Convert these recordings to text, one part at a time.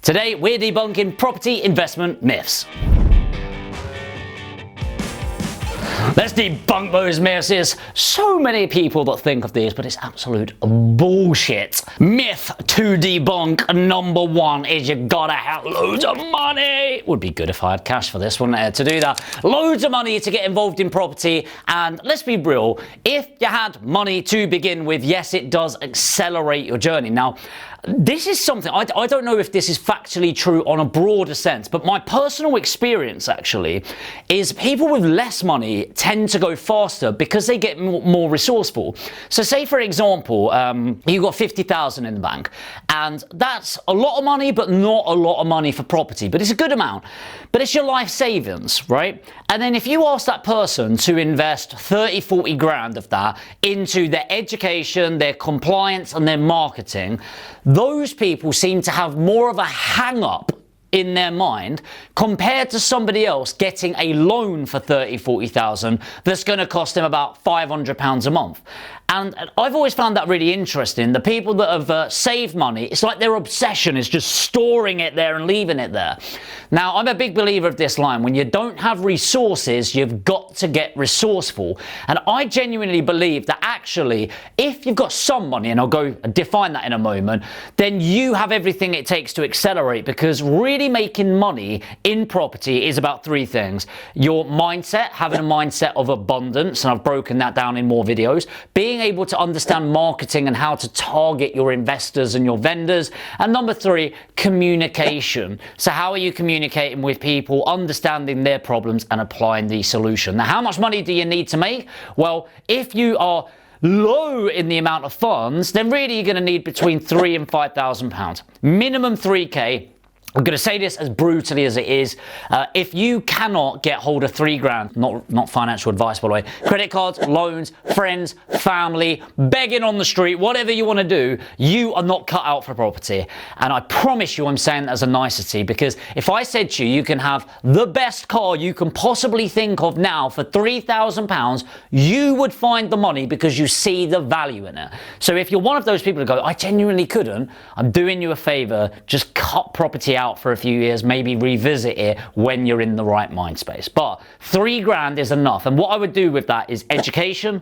Today, we're debunking property investment myths. Let's debunk those myths. There's so many people that think of these, but it's absolute bullshit. Myth to debunk number one is you gotta have loads of money. Would be good if I had cash for this, wouldn't it, to do that. Loads of money to get involved in property, and let's be real, if you had money to begin with, yes, it does accelerate your journey. Now, this is something, I don't know if this is factually true on a broader sense, but my personal experience actually is people with less money tend to go faster because they get more resourceful. So say for example, you've got 50,000 in the bank, and that's a lot of money, but not a lot of money for property, but it's a good amount. But it's your life savings, right? And then if you ask that person to invest 30, 40 grand of that into their education, their compliance, and their marketing, those people seem to have more of a hang-up in their mind compared to somebody else getting a loan for 30, 40,000 that's going to cost them about £500 a month. And I've always found that really interesting. The people that have saved money, it's like their obsession is just storing it there and leaving it there. Now, I'm a big believer of this line. When you don't have resources, you've got to get resourceful. And I genuinely believe that actually, if you've got some money, and I'll go define that in a moment, then you have everything it takes to accelerate, because really making money in property is about three things. Your mindset, having a mindset of abundance, and I've broken that down in more videos. Being able to understand marketing and how to target your investors and your vendors. And number three, communication. So how are you communicating with people, understanding their problems and applying the solution? Now, how much money do you need to make? Well, if you are low in the amount of funds, then really you're going to need between £3,000 and £5,000. Minimum 3K. I'm going to say this as brutally as it is. If you cannot get hold of 3 grand, not financial advice by the way, credit cards, loans, friends, family, begging on the street, whatever you want to do, you are not cut out for property. And I promise you I'm saying that as a nicety, because if I said to you, you can have the best car you can possibly think of now for £3,000, you would find the money because you see the value in it. So if you're one of those people who go, I genuinely couldn't, I'm doing you a favor, just cut property out for a few years, maybe revisit it when you're in the right mind space. But 3 grand is enough. And what I would do with that is education,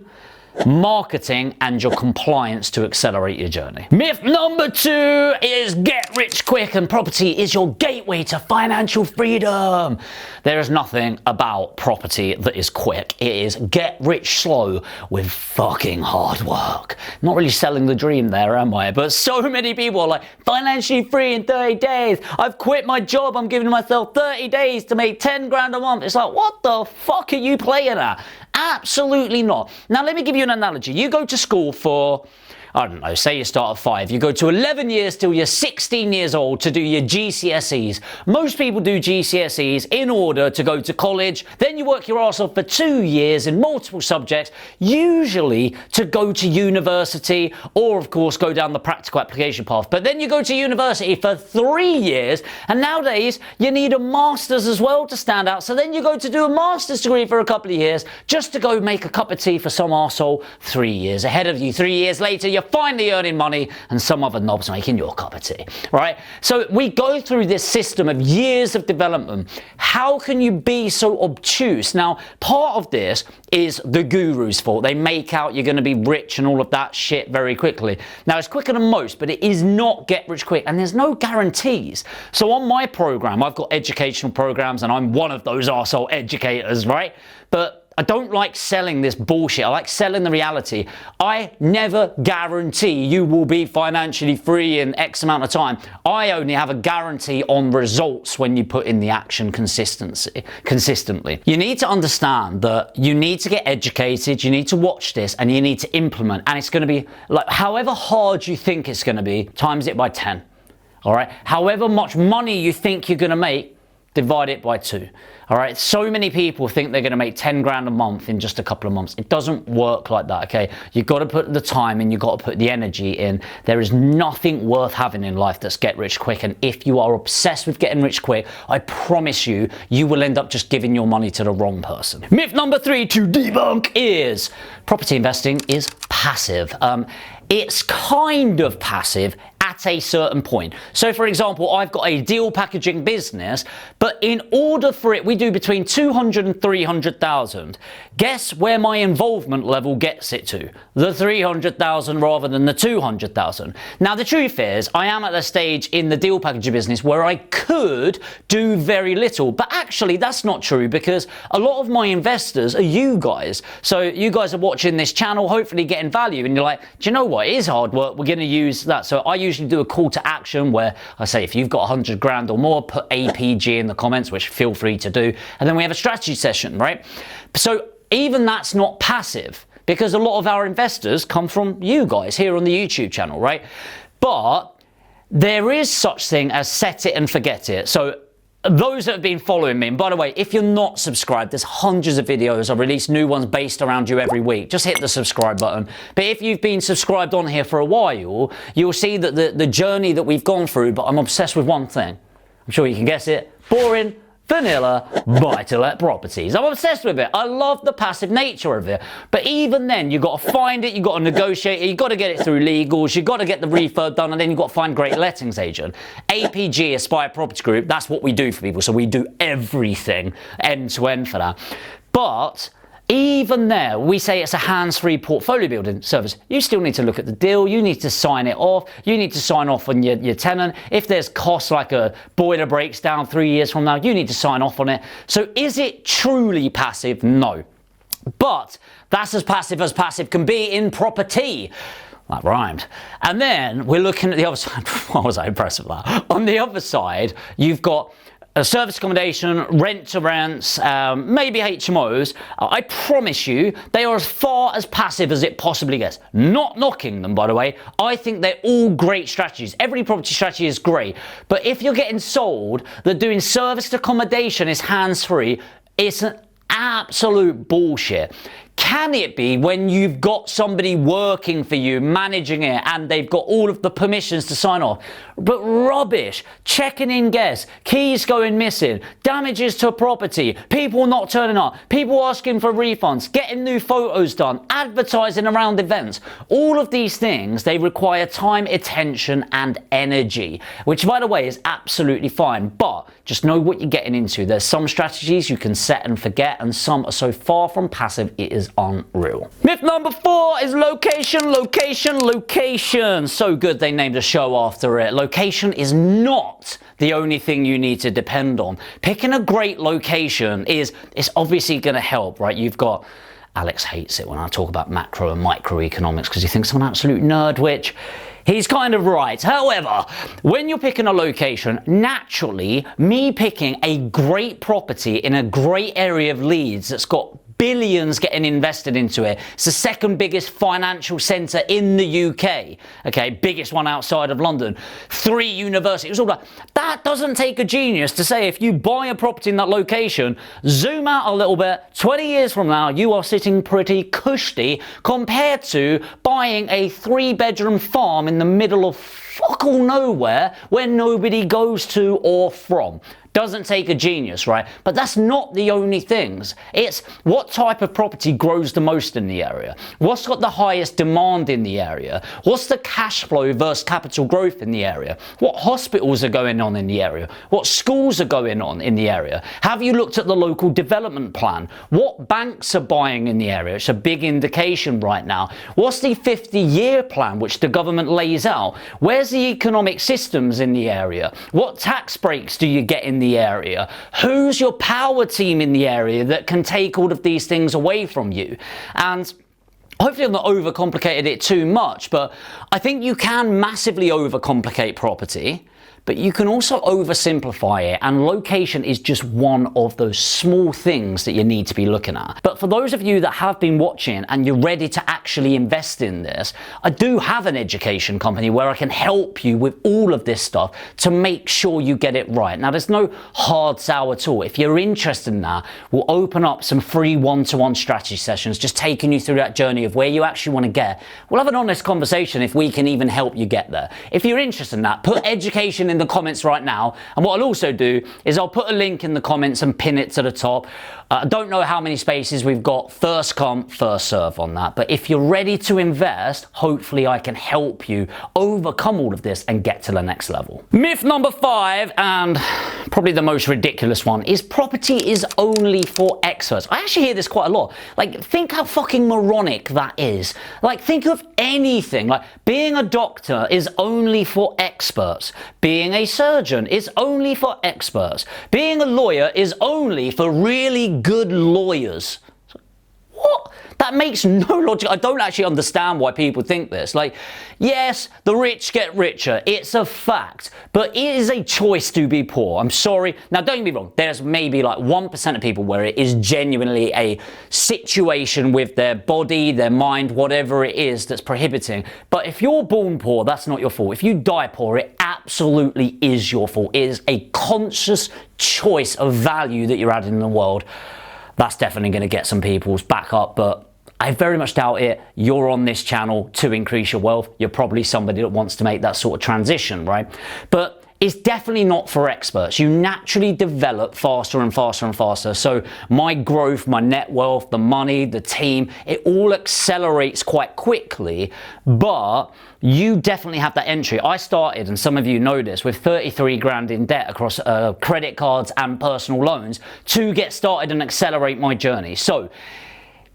marketing, and your compliance to accelerate your journey. Myth number 2 is get rich quick, and property is your gateway to financial freedom. There is nothing about property that is quick. It is get rich slow with fucking hard work. Not really selling the dream there, am I? But so many people are like, financially free in 30 days. I've quit my job. I'm giving myself 30 days to make 10 grand a month. It's like, what the fuck are you playing at? Absolutely not. Now, let me give you an analogy. You go to school for, I don't know, say you start at 5. You go to 11 years till you're 16 years old to do your GCSEs. Most people do GCSEs in order to go to college. Then you work your arse off for 2 years in multiple subjects, usually to go to university or, of course, go down the practical application path. But then you go to university for 3 years, and nowadays you need a master's as well to stand out. So then you go to do a master's degree for a couple of years just to go make a cup of tea for some arsehole 3 years ahead of you. 3 years later, you're finally earning money and some other knob's making your cup of tea, right? So we go through this system of years of development. How can you be so obtuse? Now, part of this is the guru's fault. They make out you're going to be rich and all of that shit very quickly. Now, it's quicker than most, but it is not get rich quick, and there's no guarantees. So on my program, I've got educational programs, and I'm one of those arsehole educators, right? But I don't like selling this bullshit. I like selling the reality. I never guarantee you will be financially free in X amount of time. I only have a guarantee on results when you put in the action consistently. You need to understand that you need to get educated, you need to watch this, and you need to implement. And it's going to be like, however hard you think it's going to be, times it by 10. All right? However much money you think you're going to make, divide it by 2. All right, so many people think they're going to make 10 grand a month in just a couple of months. It doesn't work like that, okay? You've got to put the time in, you've got to put the energy in. There is nothing worth having in life that's get rich quick. And if you are obsessed with getting rich quick, I promise you, you will end up just giving your money to the wrong person. Myth number 3 to debunk is property investing is passive. It's kind of passive at at a certain point. So for example, I've got a deal packaging business, but in order for it, we do between 200 and 300,000. Guess where my involvement level gets it to? The 300,000 rather than the 200,000. Now the truth is, I am at the stage in the deal packaging business where I could do very little, but actually that's not true, because a lot of my investors are you guys. So you guys are watching this channel, hopefully getting value, and you're like, do you know what, it is hard work, we're going to use that. So I usually do a call to action where I say, if you've got 100 grand or more, put APG in the comments, which feel free to do, and then we have a strategy session, right? So even that's not passive, because a lot of our investors come from you guys here on the YouTube channel, right? But there is such thing as set it and forget it. So those that have been following me, and by the way, if you're not subscribed, there's hundreds of videos. I release new ones based around you every week. Just hit the subscribe button. But if you've been subscribed on here for a while, you'll see that the journey that we've gone through, but I'm obsessed with one thing. I'm sure you can guess it. Boring, vanilla, buy-to-let properties. I'm obsessed with it. I love the passive nature of it. But even then, you've got to find it, you've got to negotiate it, you've got to get it through legals, you've got to get the refurb done, and then you've got to find a great lettings agent. APG, Aspire Property Group, that's what we do for people. So we do everything end to end for that. But even there, we say it's a hands-free portfolio building service. You still need to look at the deal. You need to sign it off. You need to sign off on your tenant. If there's costs like a boiler breaks down 3 years from now, you need to sign off on it. So is it truly passive? No. But that's as passive can be in property. That rhymed. And then we're looking at the other side. Why was I impressed with that? On the other side, you've got a service accommodation, rent to rents, maybe HMOs. I promise you, they are as far as passive as it possibly gets. Not knocking them, by the way. I think they're all great strategies. Every property strategy is great. But if you're getting sold that doing serviced accommodation is hands-free, it's an absolute bullshit. Can it be when you've got somebody working for you, managing it, and they've got all of the permissions to sign off? But rubbish. Checking in guests, keys going missing, damages to property, people not turning up, people asking for refunds, getting new photos done, advertising around events. All of these things, they require time, attention, and energy, which, by the way, is absolutely fine. But just know what you're getting into. There's some strategies you can set and forget, and some are so far from passive, it is unreal. Myth number 4 is location, location, location. So good they named a show after it. Location is not the only thing you need to depend on. Picking a great location is obviously going to help, right? You've got Alex hates it when I talk about macro and microeconomics because he thinks I'm an absolute nerd, which he's kind of right. However, when you're picking a location, naturally, me picking a great property in a great area of Leeds that's got billions getting invested into it. It's the second biggest financial centre in the UK. Okay, biggest one outside of London. 3 universities. All that doesn't take a genius to say if you buy a property in that location, zoom out a little bit, 20 years from now, you are sitting pretty cushy compared to buying a 3-bedroom farm in the middle of fuck all nowhere where nobody goes to or from. Doesn't take a genius, right? But that's not the only things. It's what type of property grows the most in the area? What's got the highest demand in the area? What's the cash flow versus capital growth in the area? What hospitals are going on in the area? What schools are going on in the area? Have you looked at the local development plan? What banks are buying in the area? It's a big indication right now. What's the 50-year plan which the government lays out? Where's the economic systems in the area? What tax breaks do you get in the area? Who's your power team in the area that can take all of these things away from you? And hopefully I've not overcomplicated it too much, but I think you can massively overcomplicate property, but you can also oversimplify it, and location is just one of those small things that you need to be looking at. But for those of you that have been watching and you're ready to actually invest in this, I do have an education company where I can help you with all of this stuff to make sure you get it right. Now, there's no hard sell at all. If you're interested in that, we'll open up some free one-to-one strategy sessions, just taking you through that journey of where you actually want to get. We'll have an honest conversation if we can even help you get there. If you're interested in that, put education in the comments right now. And what I'll also do is I'll put a link in the comments and pin it to the top. I don't know how many spaces we've got. First come, first serve on that. But if you're ready to invest, hopefully I can help you overcome all of this and get to the next level. Myth number 5, and probably the most ridiculous one, is property is only for experts. I actually hear this quite a lot. Like, think how fucking moronic that is. Like, think of anything. Like, being a doctor is only for experts. Being a surgeon is only for experts. Being a lawyer is only for really good lawyers. What? That makes no logic. I don't actually understand why people think this. Like, yes, the rich get richer. It's a fact. But it is a choice to be poor. I'm sorry. Now, don't get me wrong. There's maybe like 1% of people where it is genuinely a situation with their body, their mind, whatever it is that's prohibiting. But if you're born poor, that's not your fault. If you die poor, it absolutely is your fault. It is a conscious choice of value that you're adding in the world. That's definitely going to get some people's back up, but I very much doubt it. You're on this channel to increase your wealth. You're probably somebody that wants to make that sort of transition, right? But it's definitely not for experts. You naturally develop faster and faster and faster. So my growth, my net wealth, the money, the team, it all accelerates quite quickly, but you definitely have that entry. I started, and some of you know this, with 33 grand in debt across credit cards and personal loans to get started and accelerate my journey. So,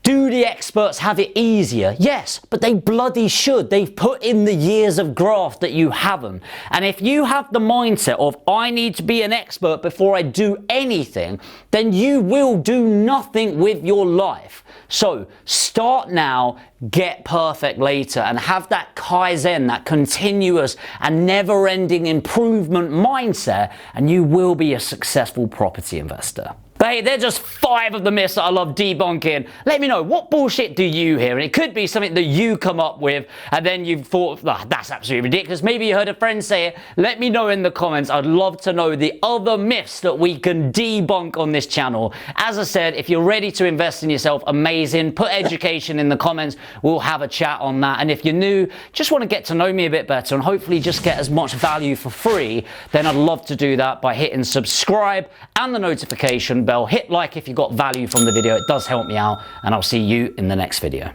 do the experts have it easier? Yes, but they bloody should. They've put in the years of graft that you haven't. And if you have the mindset of, I need to be an expert before I do anything, then you will do nothing with your life. So start now, get perfect later, and have that Kaizen, that continuous and never-ending improvement mindset, and you will be a successful property investor. But hey, they're just 5 of the myths that I love debunking. Let me know, what bullshit do you hear? And it could be something that you come up with, and then you've thought, oh, that's absolutely ridiculous. Maybe you heard a friend say it. Let me know in the comments. I'd love to know the other myths that we can debunk on this channel. As I said, if you're ready to invest in yourself, amazing. Put education in the comments. We'll have a chat on that. And if you're new, just want to get to know me a bit better and hopefully just get as much value for free, then I'd love to do that by hitting subscribe and the notification bell. Hit like if you got value from the video. It does help me out, and I'll see you in the next video.